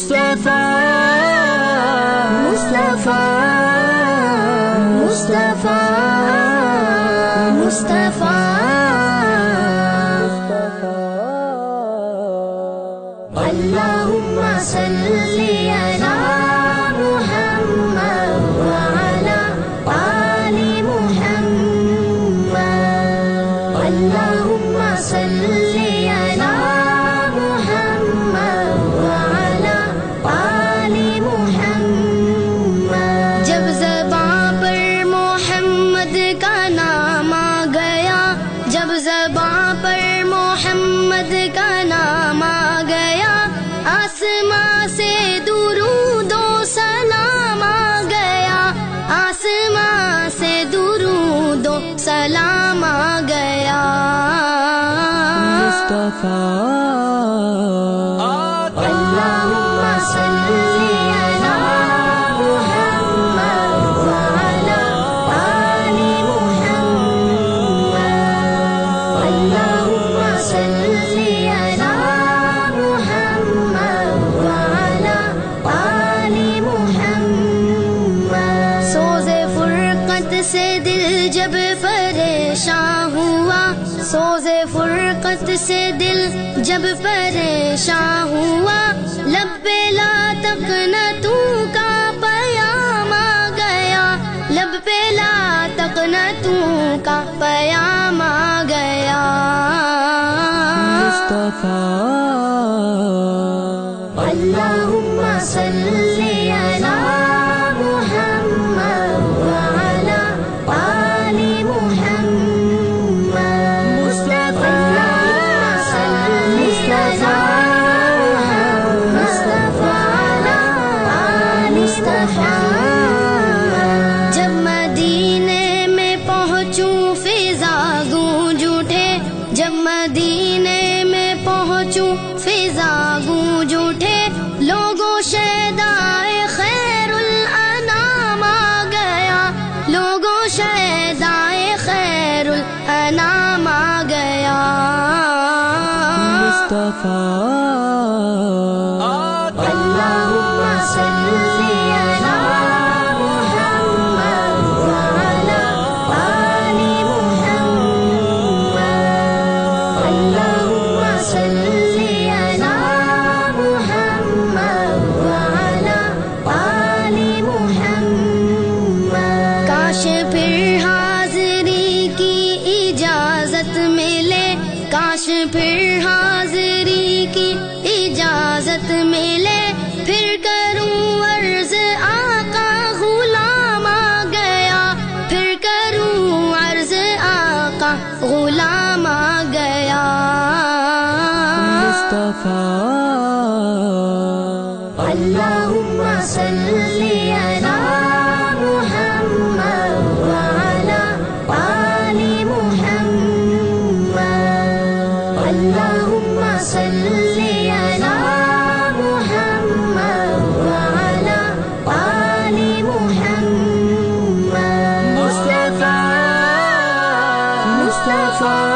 مصطفیٰ مصطفیٰ مصطفیٰ مصطفیٰ اللہم صلی علی محمد وعلی آل محمد اللہم صلی علی محمد وعلی آل محمد جب زباں پر محمد کا نام آ گیا جب زباں پر محمد کا نام آ گیا آسماں سے درود و سلام آ گیا آسماں سے درود و سلام آ گیا مصطفیٰ اللہم صلی علی محمد وعلی آل محمد اللہم صلی علی محمد وعلی آل محمد سوز فرقت سے دل جب پریشان ہوا سوز فرقت سے دل جب پریشان ہوا لب پہ لا تقنطوا کا پیام آ گیا لب پہ لا تقنطوا کا پیام آ گیا مصطفیٰ اللہم صلی علی محمد وعلی آل محمد مصطفیٰ صلی علی مصطفیٰ جب مدینے میں پہنچوں فضا گونج اٹھے جب مدینے میں پہنچوں فضا گونج اٹھے لوگوں شیدائے خیر الانام آ گیا لوگوں شیدائے خیر الانام آ گیا مصطفیٰ اللہم صلی علی محمد وعلی آل محمد اللہم صلی علی محمد وعلی آل محمد کاش پھر حاضری کی اجازت ملے کاش پھر حاضری کی اجازت ملے پھر کروں عرض آقا غلام آ گیا پھر کروں عرض آقا غلام آ گیا مصطفیٰ اللہم صلی علی محمد وعلی آل محمد اللہم صلی علی محمد وعلی آل محمد مصطفیٰ مصطفیٰ